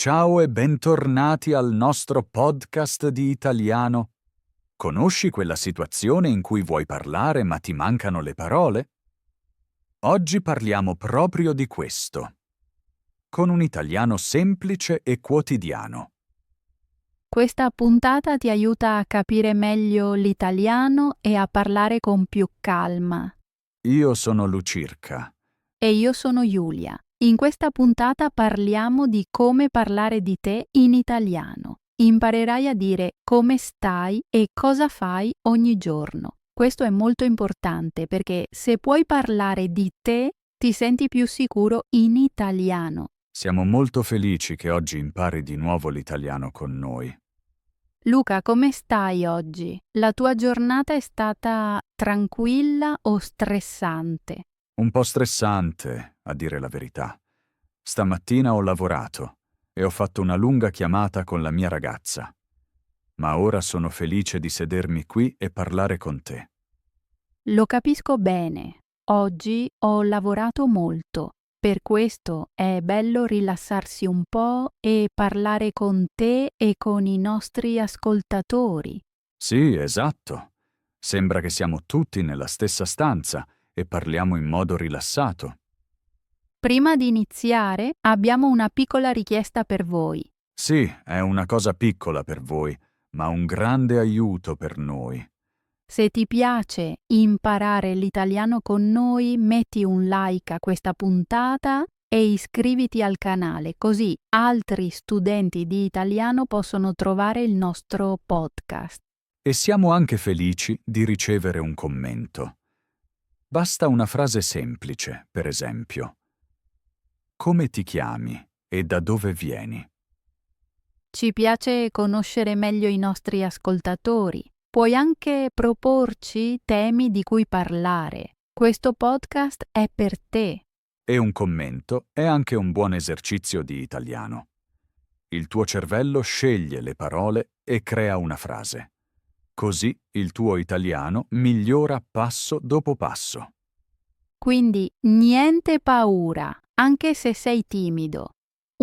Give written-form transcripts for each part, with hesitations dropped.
Ciao e bentornati al nostro podcast di italiano. Conosci quella situazione in cui vuoi parlare ma ti mancano le parole? Oggi parliamo proprio di questo, con un italiano semplice e quotidiano. Questa puntata ti aiuta a capire meglio l'italiano e a parlare con più calma. Io sono Lucirca. E io sono Giulia. In questa puntata parliamo di come parlare di te in italiano. Imparerai a dire come stai e cosa fai ogni giorno. Questo è molto importante perché se puoi parlare di te, ti senti più sicuro in italiano. Siamo molto felici che oggi impari di nuovo l'italiano con noi. Luca, come stai oggi? La tua giornata è stata tranquilla o stressante? Un po' stressante, a dire la verità. Stamattina ho lavorato e ho fatto una lunga chiamata con la mia ragazza. Ma ora sono felice di sedermi qui e parlare con te. Lo capisco bene. Oggi ho lavorato molto. Per questo è bello rilassarsi un po' e parlare con te e con i nostri ascoltatori. Sì, esatto. Sembra che siamo tutti nella stessa stanza e parliamo in modo rilassato. Prima di iniziare, abbiamo una piccola richiesta per voi. Sì, è una cosa piccola per voi, ma un grande aiuto per noi. Se ti piace imparare l'italiano con noi, metti un like a questa puntata e iscriviti al canale, così altri studenti di italiano possono trovare il nostro podcast. E siamo anche felici di ricevere un commento. Basta una frase semplice, per esempio. Come ti chiami e da dove vieni? Ci piace conoscere meglio i nostri ascoltatori. Puoi anche proporci temi di cui parlare. Questo podcast è per te. E un commento è anche un buon esercizio di italiano. Il tuo cervello sceglie le parole e crea una frase. Così il tuo italiano migliora passo dopo passo. Quindi niente paura, anche se sei timido.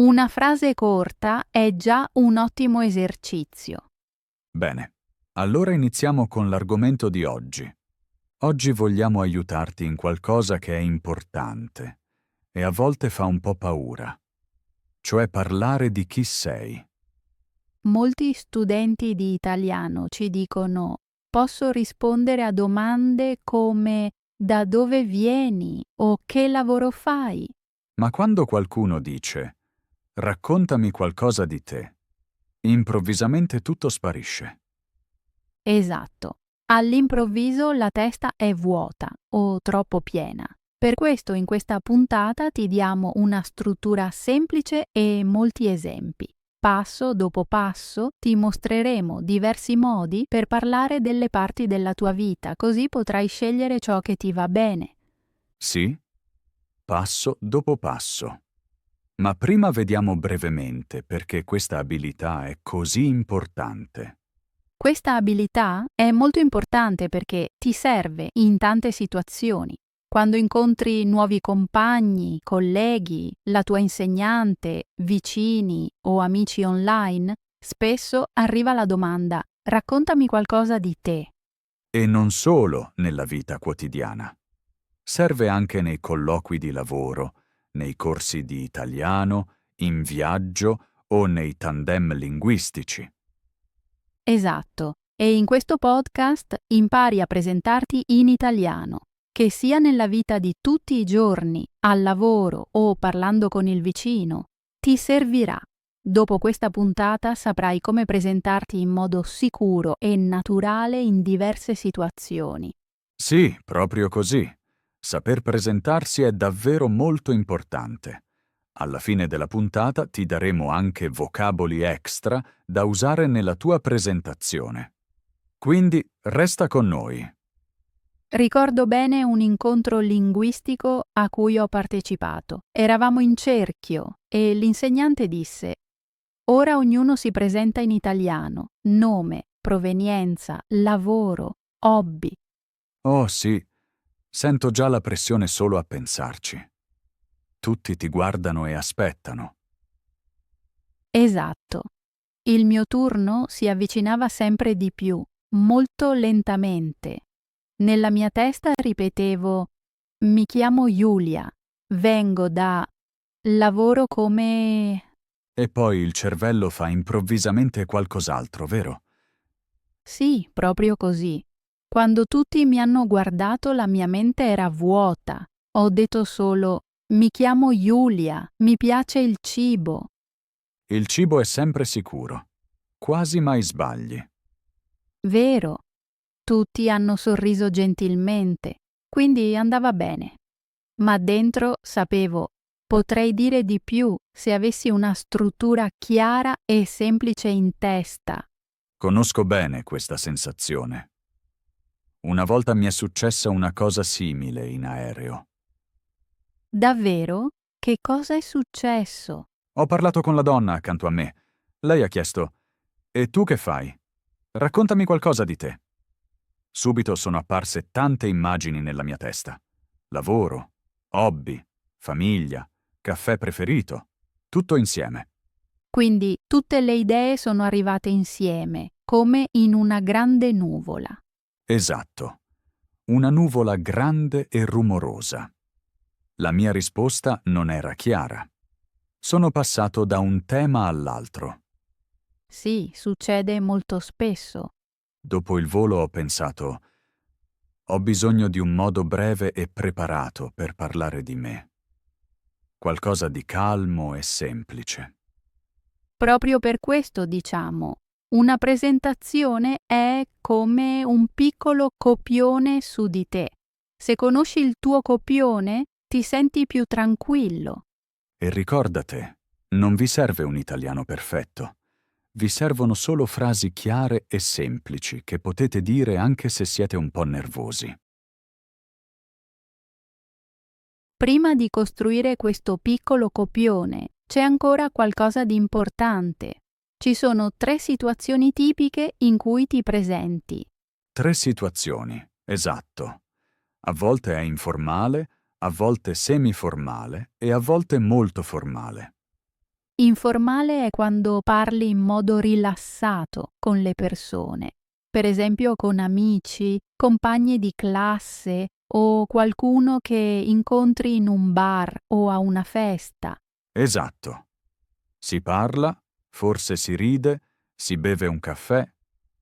Una frase corta è già un ottimo esercizio. Bene, allora iniziamo con l'argomento di oggi. Oggi vogliamo aiutarti in qualcosa che è importante e a volte fa un po' paura, cioè parlare di chi sei. Molti studenti di italiano ci dicono: posso rispondere a domande come da dove vieni o che lavoro fai? Ma quando qualcuno dice «raccontami qualcosa di te», improvvisamente tutto sparisce. Esatto. All'improvviso la testa è vuota o troppo piena. Per questo in questa puntata ti diamo una struttura semplice e molti esempi. Passo dopo passo ti mostreremo diversi modi per parlare delle parti della tua vita, così potrai scegliere ciò che ti va bene. Sì, passo dopo passo. Ma prima vediamo brevemente perché questa abilità è così importante. Questa abilità è molto importante perché ti serve in tante situazioni. Quando incontri nuovi compagni, colleghi, la tua insegnante, vicini o amici online, spesso arriva la domanda: raccontami qualcosa di te. E non solo nella vita quotidiana. Serve anche nei colloqui di lavoro, nei corsi di italiano, in viaggio o nei tandem linguistici. Esatto. E in questo podcast impari a presentarti in italiano, che sia nella vita di tutti i giorni, al lavoro o parlando con il vicino. Ti servirà. Dopo questa puntata saprai come presentarti in modo sicuro e naturale in diverse situazioni. Sì, proprio così. Saper presentarsi è davvero molto importante. Alla fine della puntata ti daremo anche vocaboli extra da usare nella tua presentazione. Quindi resta con noi. Ricordo bene un incontro linguistico a cui ho partecipato. Eravamo in cerchio e l'insegnante disse: ora ognuno si presenta in italiano, nome, provenienza, lavoro, hobby. Oh sì, sento già la pressione solo a pensarci. Tutti ti guardano e aspettano. Esatto. Il mio turno si avvicinava sempre di più, molto lentamente. Nella mia testa ripetevo: mi chiamo Giulia, vengo da... lavoro come... E poi il cervello fa improvvisamente qualcos'altro, vero? Sì, proprio così. Quando tutti mi hanno guardato la mia mente era vuota. Ho detto solo: mi chiamo Giulia, mi piace il cibo. Il cibo è sempre sicuro. Quasi mai sbagli. Vero. Tutti hanno sorriso gentilmente, quindi andava bene. Ma dentro sapevo: potrei dire di più se avessi una struttura chiara e semplice in testa. Conosco bene questa sensazione. Una volta mi è successa una cosa simile in aereo. Davvero? Che cosa è successo? Ho parlato con la donna accanto a me. Lei ha chiesto: "E tu che fai? Raccontami qualcosa di te." Subito sono apparse tante immagini nella mia testa. Lavoro, hobby, famiglia, caffè preferito, tutto insieme. Quindi tutte le idee sono arrivate insieme, come in una grande nuvola. Esatto. Una nuvola grande e rumorosa. La mia risposta non era chiara. Sono passato da un tema all'altro. Sì, succede molto spesso. Dopo il volo ho pensato: ho bisogno di un modo breve e preparato per parlare di me. Qualcosa di calmo e semplice. Proprio per questo diciamo, una presentazione è come un piccolo copione su di te. Se conosci il tuo copione, ti senti più tranquillo. E ricordate, non vi serve un italiano perfetto. Vi servono solo frasi chiare e semplici che potete dire anche se siete un po' nervosi. Prima di costruire questo piccolo copione, c'è ancora qualcosa di importante. Ci sono 3 situazioni tipiche in cui ti presenti. 3 situazioni, esatto. A volte è informale, a volte semiformale e a volte molto formale. Informale è quando parli in modo rilassato con le persone, per esempio con amici, compagni di classe o qualcuno che incontri in un bar o a una festa. Esatto. Si parla, forse si ride, si beve un caffè.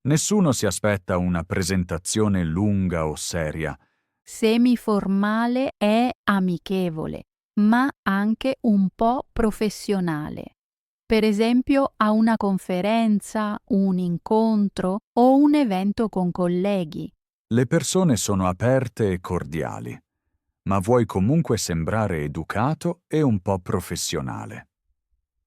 Nessuno si aspetta una presentazione lunga o seria. Semiformale è amichevole, ma anche un po' professionale. Per esempio a una conferenza, un incontro o un evento con colleghi. Le persone sono aperte e cordiali, ma vuoi comunque sembrare educato e un po' professionale.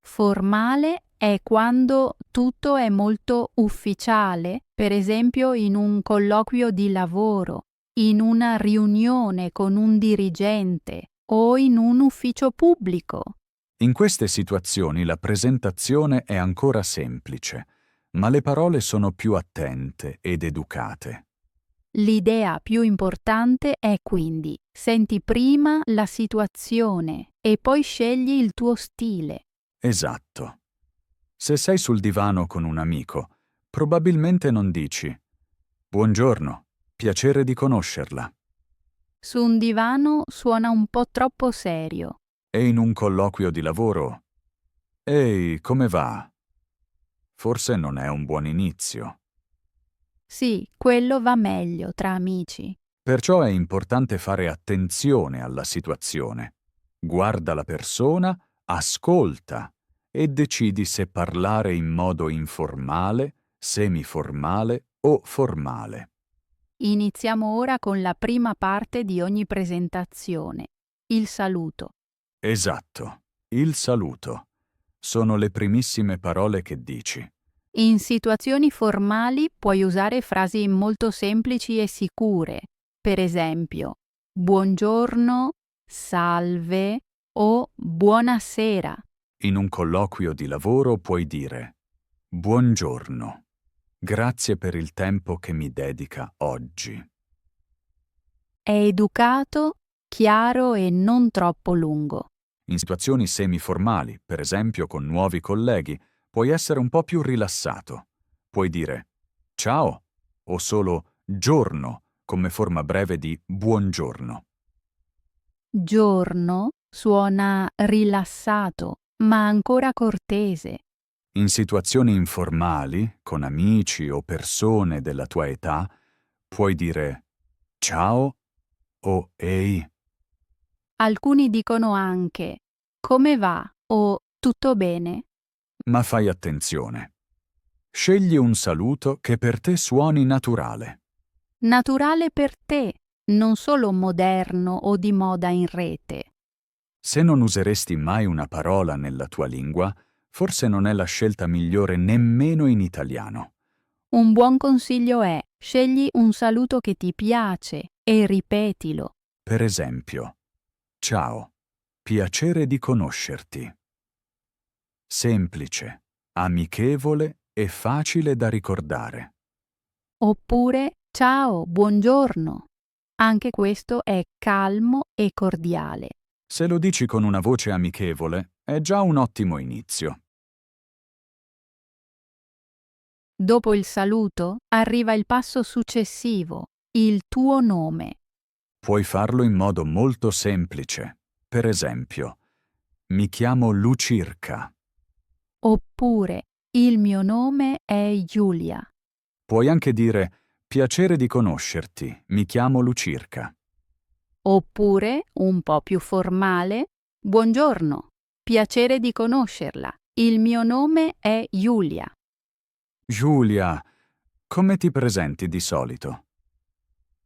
Formale è quando tutto è molto ufficiale, per esempio in un colloquio di lavoro, in una riunione con un dirigente o in un ufficio pubblico. In queste situazioni la presentazione è ancora semplice, ma le parole sono più attente ed educate. L'idea più importante è quindi: senti prima la situazione e poi scegli il tuo stile. Esatto. Se sei sul divano con un amico, probabilmente non dici: "Buongiorno, piacere di conoscerla." Su un divano suona un po' troppo serio. E in un colloquio di lavoro: "Ehi, come va?" Forse non è un buon inizio. Sì, quello va meglio tra amici. Perciò è importante fare attenzione alla situazione. Guarda la persona, ascolta e decidi se parlare in modo informale, semiformale o formale. Iniziamo ora con la prima parte di ogni presentazione, il saluto. Esatto, il saluto. Sono le primissime parole che dici. In situazioni formali puoi usare frasi molto semplici e sicure, per esempio buongiorno, salve o buonasera. In un colloquio di lavoro puoi dire: "Buongiorno. Grazie per il tempo che mi dedica oggi." È educato, chiaro e non troppo lungo. In situazioni semiformali, per esempio con nuovi colleghi, puoi essere un po' più rilassato. Puoi dire ciao o solo giorno come forma breve di buongiorno. Giorno suona rilassato, ma ancora cortese. In situazioni informali, con amici o persone della tua età, puoi dire ciao o ehi. Alcuni dicono anche come va o tutto bene. Ma fai attenzione. Scegli un saluto che per te suoni naturale. Naturale per te, non solo moderno o di moda in rete. Se non useresti mai una parola nella tua lingua, forse non è la scelta migliore nemmeno in italiano. Un buon consiglio è: scegli un saluto che ti piace e ripetilo. Per esempio, ciao, piacere di conoscerti. Semplice, amichevole e facile da ricordare. Oppure ciao, buongiorno. Anche questo è calmo e cordiale. Se lo dici con una voce amichevole, è già un ottimo inizio. Dopo il saluto arriva il passo successivo, il tuo nome. Puoi farlo in modo molto semplice. Per esempio, mi chiamo Lucirca. Oppure il mio nome è Giulia. Puoi anche dire piacere di conoscerti, mi chiamo Lucirca. Oppure, un po' più formale, buongiorno, piacere di conoscerla. Il mio nome è Giulia. Giulia, come ti presenti di solito?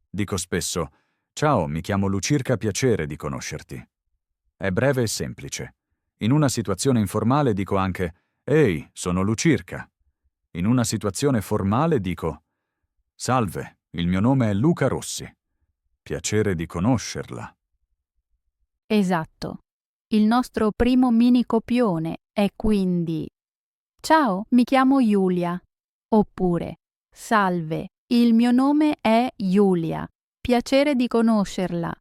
Dico spesso, ciao, mi chiamo Lucirca, piacere di conoscerti. È breve e semplice. In una situazione informale dico anche, ehi, sono Lucirca. In una situazione formale dico, salve, il mio nome è Luca Rossi. Piacere di conoscerla. Esatto. Il nostro primo mini copione è quindi: ciao, mi chiamo Giulia. Oppure salve, il mio nome è Giulia. Piacere di conoscerla.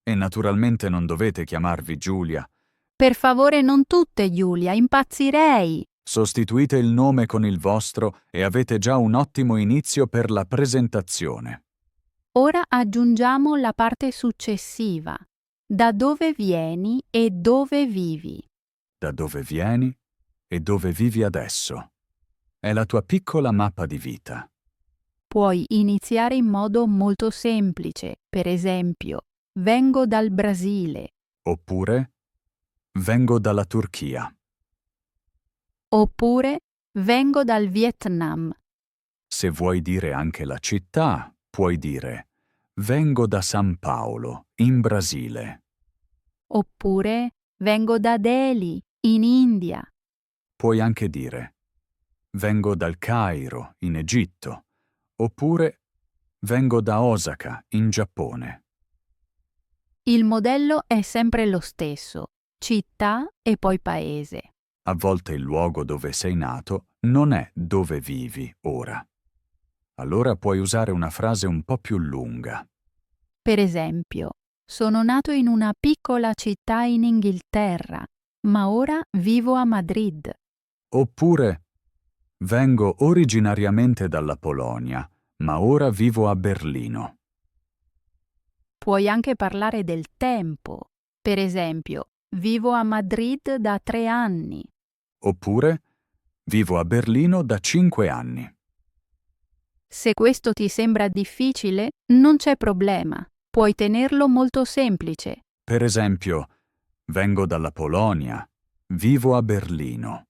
E naturalmente non dovete chiamarvi Giulia. Per favore, non tutte Giulia, impazzirei. Sostituite il nome con il vostro e avete già un ottimo inizio per la presentazione. Ora aggiungiamo la parte successiva. Da dove vieni e dove vivi? Da dove vieni e dove vivi adesso. È la tua piccola mappa di vita. Puoi iniziare in modo molto semplice, per esempio, vengo dal Brasile. Oppure, vengo dalla Turchia. Oppure, vengo dal Vietnam. Se vuoi dire anche la città, puoi dire, vengo da San Paolo, in Brasile. Oppure, vengo da Delhi, in India. Puoi anche dire, vengo dal Cairo, in Egitto. Oppure, vengo da Osaka, in Giappone. Il modello è sempre lo stesso, città e poi paese. A volte il luogo dove sei nato non è dove vivi ora. Allora puoi usare una frase un po' più lunga. Per esempio, sono nato in una piccola città in Inghilterra, ma ora vivo a Madrid. Oppure, vengo originariamente dalla Polonia, ma ora vivo a Berlino. Puoi anche parlare del tempo. Per esempio, vivo a Madrid da 3 anni. Oppure, vivo a Berlino da 5 anni. Se questo ti sembra difficile, non c'è problema. Puoi tenerlo molto semplice. Per esempio, vengo dalla Polonia, vivo a Berlino.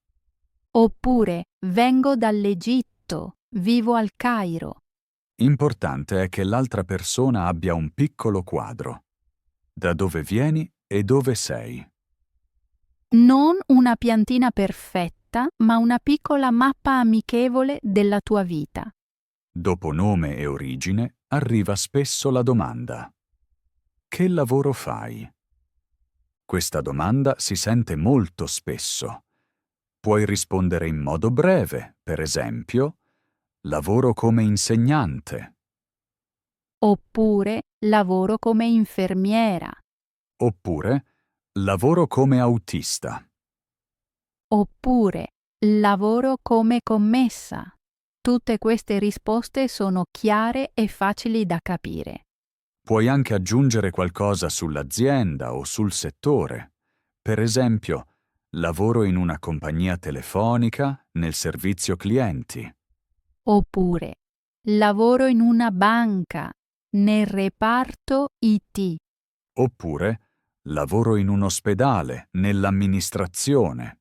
Oppure, vengo dall'Egitto, vivo al Cairo. Importante è che l'altra persona abbia un piccolo quadro. Da dove vieni e dove sei. Non una piantina perfetta, ma una piccola mappa amichevole della tua vita. Dopo nome e origine arriva spesso la domanda: che lavoro fai? Questa domanda si sente molto spesso. Puoi rispondere in modo breve, per esempio, lavoro come insegnante. Oppure, lavoro come infermiera. Oppure, lavoro come autista. Oppure, lavoro come commessa. Tutte queste risposte sono chiare e facili da capire. Puoi anche aggiungere qualcosa sull'azienda o sul settore. Per esempio, lavoro in una compagnia telefonica nel servizio clienti. Oppure, lavoro in una banca, nel reparto IT. Oppure, lavoro in un ospedale, nell'amministrazione.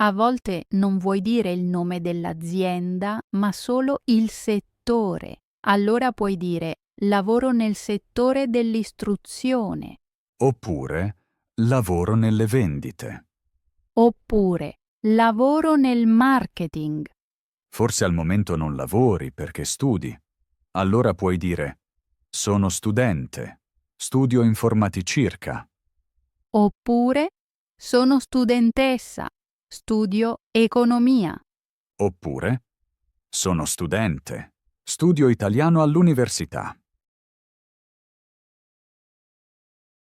A volte non vuoi dire il nome dell'azienda, ma solo il settore. Allora puoi dire lavoro nel settore dell'istruzione. Oppure, lavoro nelle vendite. Oppure lavoro nel marketing. Forse al momento non lavori perché studi. Allora puoi dire sono studente, studio informaticirca. Oppure sono studentessa, studio economia. Oppure sono studente, studio italiano all'università.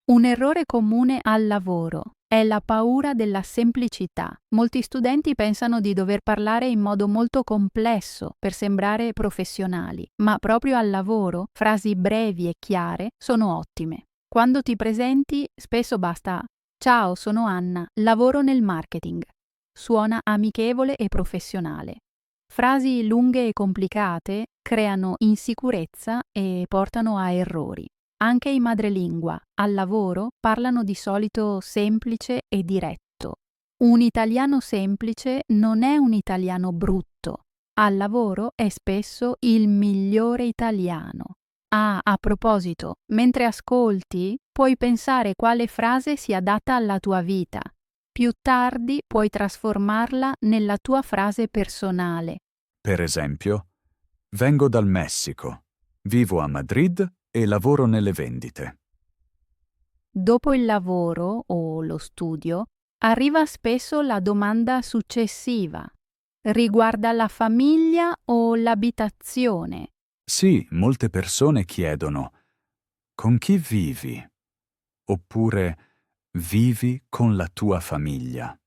Un errore comune al lavoro è la paura della semplicità. Molti studenti pensano di dover parlare in modo molto complesso per sembrare professionali, ma proprio al lavoro frasi brevi e chiare sono ottime. Quando ti presenti, spesso basta «Ciao, sono Anna, lavoro nel marketing». Suona amichevole e professionale. Frasi lunghe e complicate creano insicurezza e portano a errori. Anche i madrelingua, al lavoro, parlano di solito semplice e diretto. Un italiano semplice non è un italiano brutto. Al lavoro è spesso il migliore italiano. Ah, a proposito, mentre ascolti, puoi pensare quale frase si adatta alla tua vita. Più tardi puoi trasformarla nella tua frase personale. Per esempio, vengo dal Messico, vivo a Madrid e lavoro nelle vendite. Dopo il lavoro o lo studio, arriva spesso la domanda successiva. Riguarda la famiglia o l'abitazione? Sì, molte persone chiedono con chi vivi? Oppure vivi con la tua famiglia?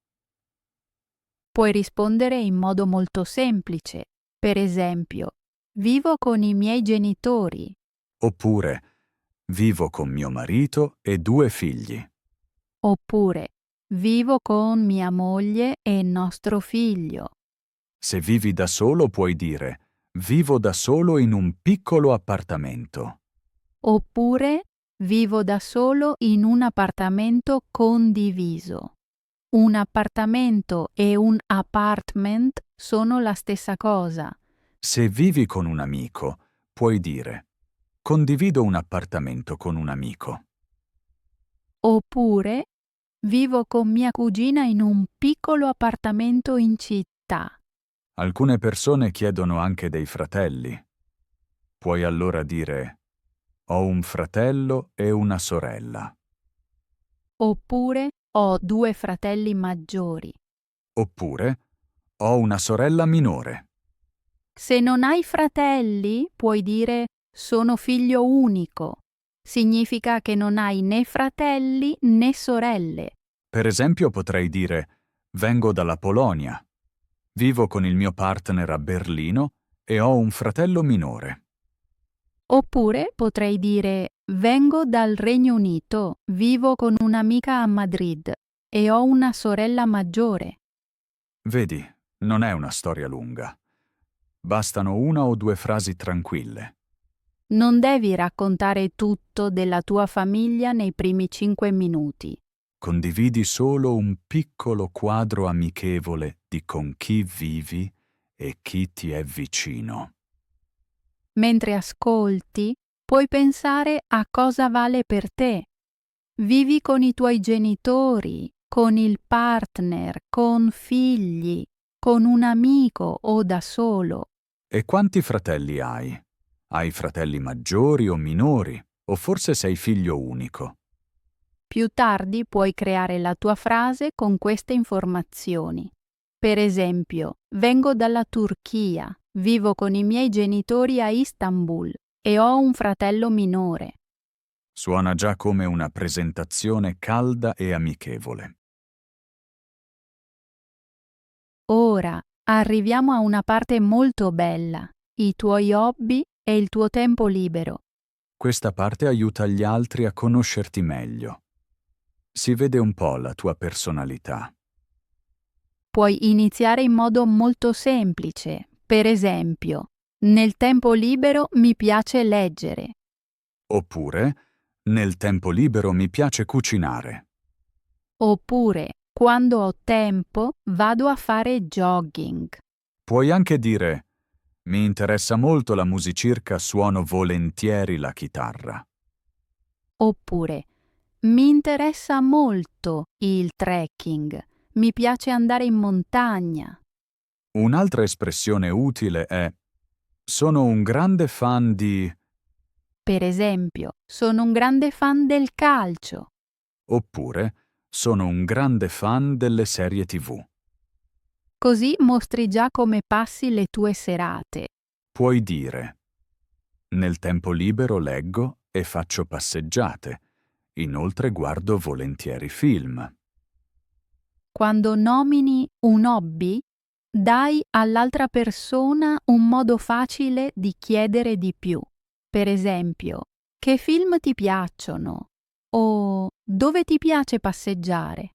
Puoi rispondere in modo molto semplice. Per esempio, vivo con i miei genitori. Oppure vivo con mio marito e 2 figli. Oppure, vivo con mia moglie e nostro figlio. Se vivi da solo puoi dire vivo da solo in un piccolo appartamento. Oppure, vivo da solo in un appartamento condiviso. Un appartamento e un apartment sono la stessa cosa. Se vivi con un amico, puoi dire condivido un appartamento con un amico. Oppure, vivo con mia cugina in un piccolo appartamento in città. Alcune persone chiedono anche dei fratelli. Puoi allora dire ho un fratello e una sorella. Oppure, ho 2 fratelli maggiori. Oppure ho una sorella minore. Se non hai fratelli, puoi dire sono figlio unico. Significa che non hai né fratelli né sorelle. Per esempio potrei dire vengo dalla Polonia. Vivo con il mio partner a Berlino e ho un fratello minore. Oppure potrei dire vengo dal Regno Unito, vivo con un'amica a Madrid e ho una sorella maggiore. Vedi, non è una storia lunga. Bastano 1 o 2 frasi tranquille. Non devi raccontare tutto della tua famiglia nei primi 5 minuti. Condividi solo un piccolo quadro amichevole di con chi vivi e chi ti è vicino. Mentre ascolti, puoi pensare a cosa vale per te. Vivi con i tuoi genitori, con il partner, con figli, con un amico o da solo. E quanti fratelli hai? Hai fratelli maggiori o minori? O forse sei figlio unico? Più tardi puoi creare la tua frase con queste informazioni. Per esempio, vengo dalla Turchia, vivo con i miei genitori a Istanbul e ho un fratello minore. Suona già come una presentazione calda e amichevole. Ora arriviamo a una parte molto bella, i tuoi hobby e il tuo tempo libero. Questa parte aiuta gli altri a conoscerti meglio. Si vede un po' la tua personalità. Puoi iniziare in modo molto semplice. Per esempio, nel tempo libero mi piace leggere. Oppure, nel tempo libero mi piace cucinare. Oppure, quando ho tempo, vado a fare jogging. Puoi anche dire: mi interessa molto la musicirca, suono volentieri la chitarra. Oppure, mi interessa molto il trekking. Mi piace andare in montagna. Un'altra espressione utile è: sono un grande fan di... Per esempio, sono un grande fan del calcio. Oppure, sono un grande fan delle serie TV. Così mostri già come passi le tue serate. Puoi dire: nel tempo libero leggo e faccio passeggiate. Inoltre guardo volentieri film. Quando nomini un hobby, dai all'altra persona un modo facile di chiedere di più. Per esempio, che film ti piacciono? O dove ti piace passeggiare?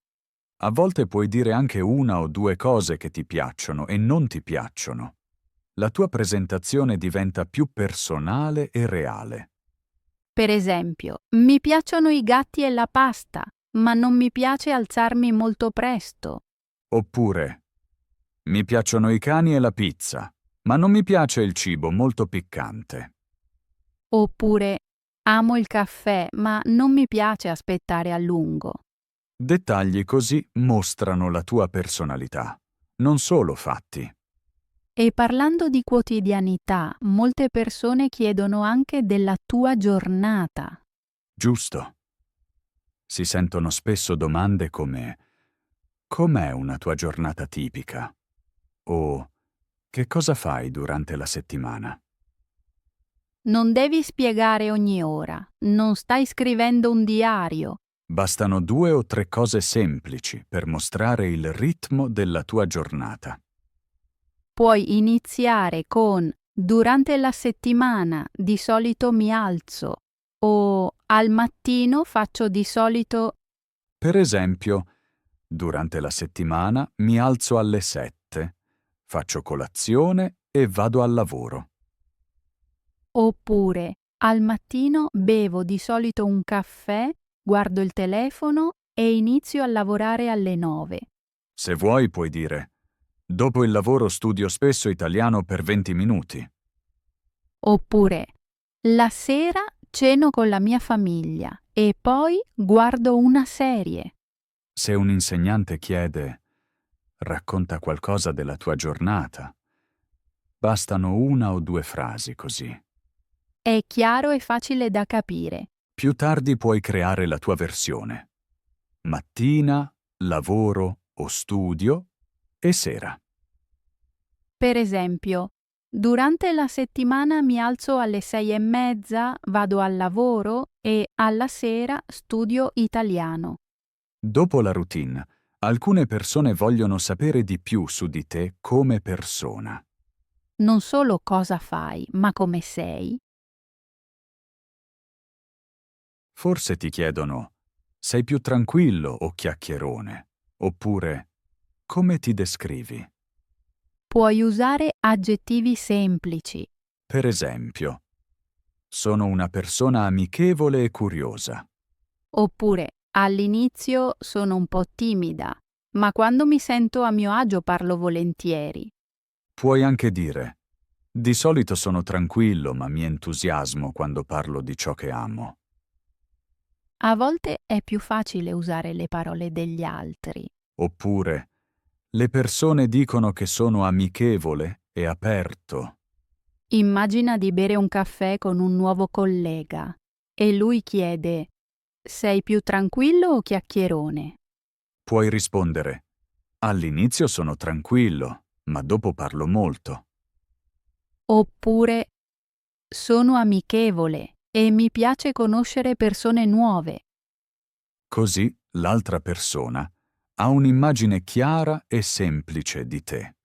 A volte puoi dire anche una o due cose che ti piacciono e non ti piacciono. La tua presentazione diventa più personale e reale. Per esempio, mi piacciono i gatti e la pasta, ma non mi piace alzarmi molto presto. Oppure, mi piacciono i cani e la pizza, ma non mi piace il cibo molto piccante. Oppure, amo il caffè, ma non mi piace aspettare a lungo. Dettagli così mostrano la tua personalità, non solo fatti. E parlando di quotidianità, molte persone chiedono anche della tua giornata. Giusto. Si sentono spesso domande come: com'è una tua giornata tipica? O che cosa fai durante la settimana? Non devi spiegare ogni ora, non stai scrivendo un diario. Bastano 2 o 3 cose semplici per mostrare il ritmo della tua giornata. Puoi iniziare con durante la settimana di solito mi alzo o al mattino faccio di solito. Per esempio, durante la settimana mi alzo alle 7, faccio colazione e vado al lavoro. Oppure al mattino bevo di solito un caffè, guardo il telefono e inizio a lavorare alle 9. Se vuoi puoi dire: dopo il lavoro studio spesso italiano per 20 minuti. Oppure la sera ceno con la mia famiglia e poi guardo una serie. Se un insegnante chiede: racconta qualcosa della tua giornata, bastano 1 o 2 frasi così. È chiaro e facile da capire. Più tardi puoi creare la tua versione. Mattina, lavoro o studio e sera. Per esempio, durante la settimana mi alzo alle 6:30, vado al lavoro e alla sera studio italiano. Dopo la routine, alcune persone vogliono sapere di più su di te come persona. Non solo cosa fai, ma come sei. Forse ti chiedono: sei più tranquillo o chiacchierone? Oppure: come ti descrivi? Puoi usare aggettivi semplici. Per esempio: sono una persona amichevole e curiosa. Oppure all'inizio sono un po' timida, ma quando mi sento a mio agio parlo volentieri. Puoi anche dire: di solito sono tranquillo, ma mi entusiasmo quando parlo di ciò che amo. A volte è più facile usare le parole degli altri. Oppure: le persone dicono che sono amichevole e aperto. Immagina di bere un caffè con un nuovo collega e lui chiede: sei più tranquillo o chiacchierone? Puoi rispondere: all'inizio sono tranquillo, ma dopo parlo molto. Oppure sono amichevole e mi piace conoscere persone nuove. Così l'altra persona Ha un'immagine chiara e semplice di te.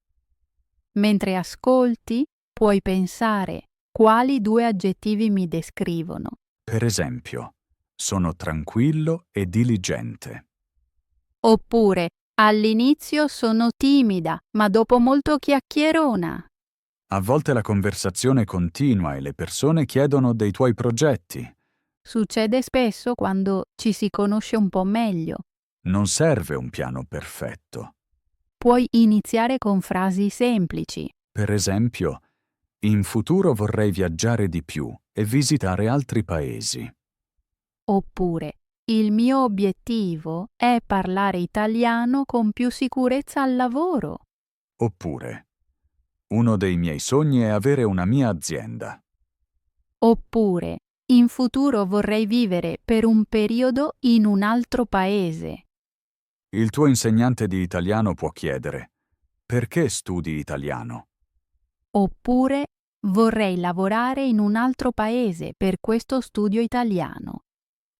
Mentre ascolti, puoi pensare quali 2 aggettivi mi descrivono. Per esempio, sono tranquillo e diligente. Oppure, all'inizio sono timida, ma dopo molto chiacchierona. A volte la conversazione continua e le persone chiedono dei tuoi progetti. Succede spesso quando ci si conosce un po' meglio. Non serve un piano perfetto. Puoi iniziare con frasi semplici. Per esempio, in futuro vorrei viaggiare di più e visitare altri paesi. Oppure, il mio obiettivo è parlare italiano con più sicurezza al lavoro. Oppure, uno dei miei sogni è avere una mia azienda. Oppure, in futuro vorrei vivere per un periodo in un altro paese. Il tuo insegnante di italiano può chiedere: perché studi italiano? Oppure, vorrei lavorare in un altro paese per questo studio italiano.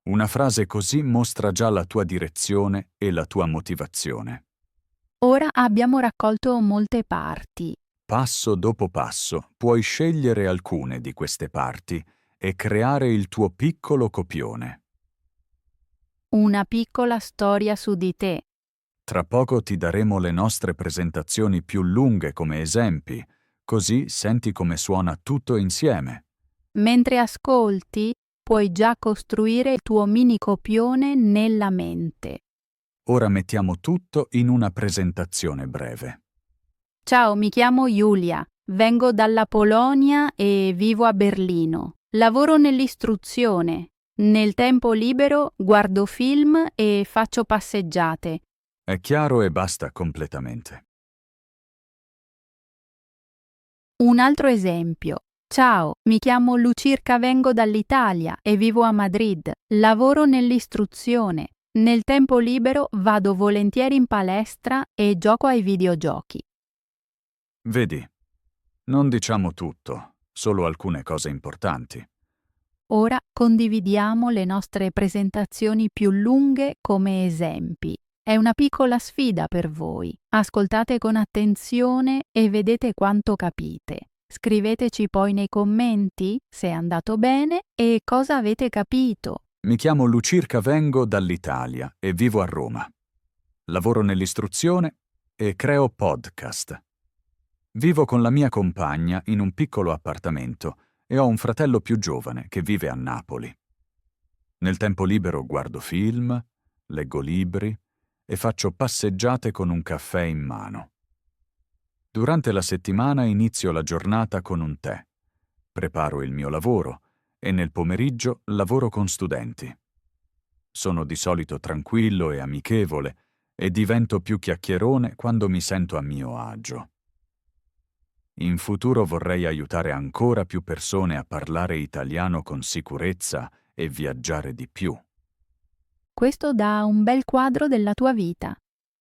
Una frase così mostra già la tua direzione e la tua motivazione. Ora abbiamo raccolto molte parti. Passo dopo passo puoi scegliere alcune di queste parti e creare il tuo piccolo copione. Una piccola storia su di te. Tra poco ti daremo le nostre presentazioni più lunghe come esempi, così senti come suona tutto insieme. Mentre ascolti, puoi già costruire il tuo mini copione nella mente. Ora mettiamo tutto in una presentazione breve. Ciao, mi chiamo Giulia, vengo dalla Polonia e vivo a Berlino. Lavoro nell'istruzione. Nel tempo libero guardo film e faccio passeggiate. È chiaro e basta completamente. Un altro esempio. Ciao, mi chiamo Lucirca, vengo dall'Italia e vivo a Madrid. Lavoro nell'istruzione. Nel tempo libero vado volentieri in palestra e gioco ai videogiochi. Vedi, non diciamo tutto, solo alcune cose importanti. Ora condividiamo le nostre presentazioni più lunghe come esempi. È una piccola sfida per voi. Ascoltate con attenzione e vedete quanto capite. Scriveteci poi nei commenti se è andato bene e cosa avete capito. Mi chiamo Lucirca, vengo dall'Italia e vivo a Roma. Lavoro nell'istruzione e creo podcast. Vivo con la mia compagna in un piccolo appartamento e ho un fratello più giovane che vive a Napoli. Nel tempo libero guardo film, leggo libri e faccio passeggiate con un caffè in mano. Durante la settimana inizio la giornata con un tè, preparo il mio lavoro e nel pomeriggio lavoro con studenti. Sono di solito tranquillo e amichevole e divento più chiacchierone quando mi sento a mio agio. In futuro vorrei aiutare ancora più persone a parlare italiano con sicurezza e viaggiare di più. Questo dà un bel quadro della tua vita.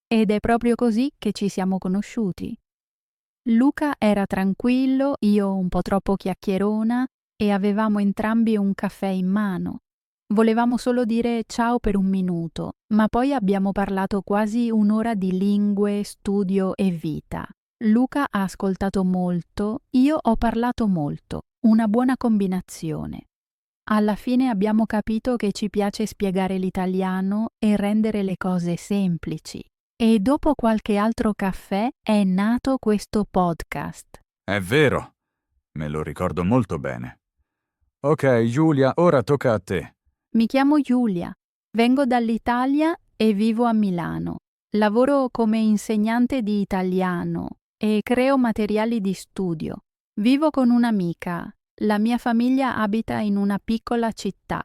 Ed è proprio così che ci siamo conosciuti. Luca era tranquillo, io un po' troppo chiacchierona e avevamo entrambi un caffè in mano. Volevamo solo dire ciao per un minuto, ma poi abbiamo parlato quasi un'ora di lingue, studio e vita. Luca ha ascoltato molto, io ho parlato molto. Una buona combinazione. Alla fine abbiamo capito che ci piace spiegare l'italiano e rendere le cose semplici. E dopo qualche altro caffè è nato questo podcast. È vero, me lo ricordo molto bene. Ok, Giulia, ora tocca a te. Mi chiamo Giulia, vengo dall'Italia e vivo a Milano. Lavoro come insegnante di italiano e creo materiali di studio. Vivo con un'amica. La mia famiglia abita in una piccola città.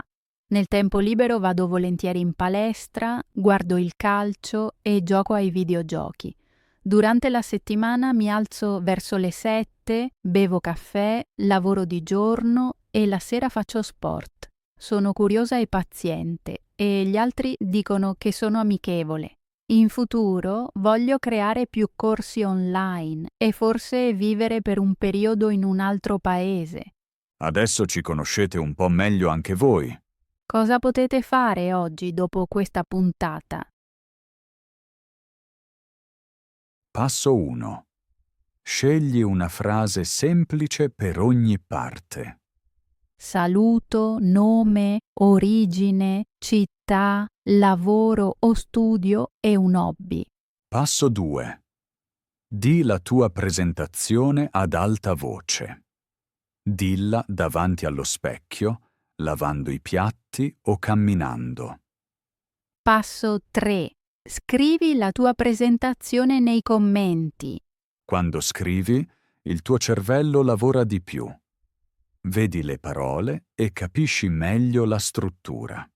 Nel tempo libero vado volentieri in palestra, guardo il calcio e gioco ai videogiochi. Durante la settimana mi alzo verso le 7, bevo caffè, lavoro di giorno e la sera faccio sport. Sono curiosa e paziente e gli altri dicono che sono amichevole. In futuro voglio creare più corsi online e forse vivere per un periodo in un altro paese. Adesso ci conoscete un po' meglio anche voi. Cosa potete fare oggi dopo questa puntata? Passo 1. Scegli una frase semplice per ogni parte. Saluto, nome, origine, città, lavoro o studio e un hobby. Passo 2. Di la tua presentazione ad alta voce. Dilla davanti allo specchio, lavando i piatti o camminando. Passo 3. Scrivi la tua presentazione nei commenti. Quando scrivi, il tuo cervello lavora di più. Vedi le parole e capisci meglio la struttura.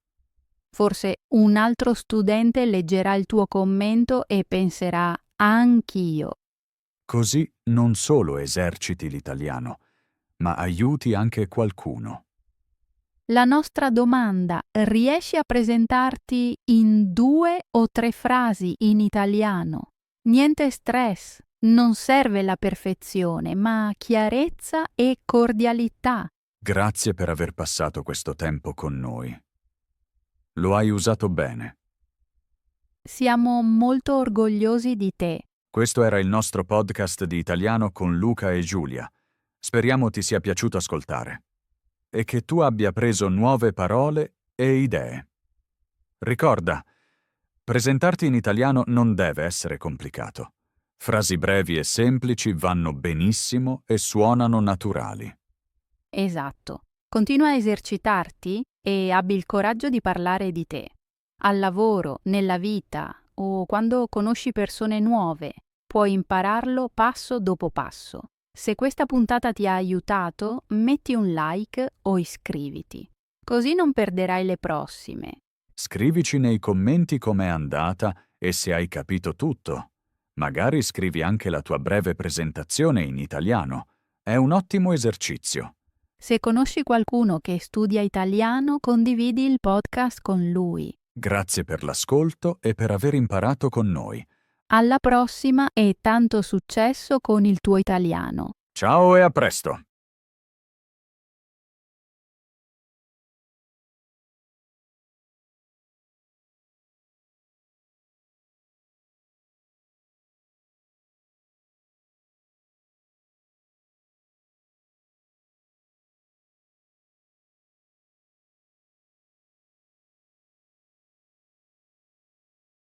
Forse un altro studente leggerà il tuo commento e penserà anch'io. Così non solo eserciti l'italiano, ma aiuti anche qualcuno. La nostra domanda: riesci a presentarti in 2 o 3 frasi in italiano? Niente stress, non serve la perfezione, ma chiarezza e cordialità. Grazie per aver passato questo tempo con noi. Lo hai usato bene. Siamo molto orgogliosi di te. Questo era il nostro podcast di italiano con Luca e Giulia. Speriamo ti sia piaciuto ascoltare e che tu abbia preso nuove parole e idee. Ricorda, presentarti in italiano non deve essere complicato. Frasi brevi e semplici vanno benissimo e suonano naturali. Esatto. Continua a esercitarti e abbi il coraggio di parlare di te. Al lavoro, nella vita o quando conosci persone nuove, puoi impararlo passo dopo passo. Se questa puntata ti ha aiutato, metti un like o iscriviti. Così non perderai le prossime. Scrivici nei commenti com'è andata e se hai capito tutto. Magari scrivi anche la tua breve presentazione in italiano. È un ottimo esercizio. Se conosci qualcuno che studia italiano, condividi il podcast con lui. Grazie per l'ascolto e per aver imparato con noi. Alla prossima e tanto successo con il tuo italiano. Ciao e a presto!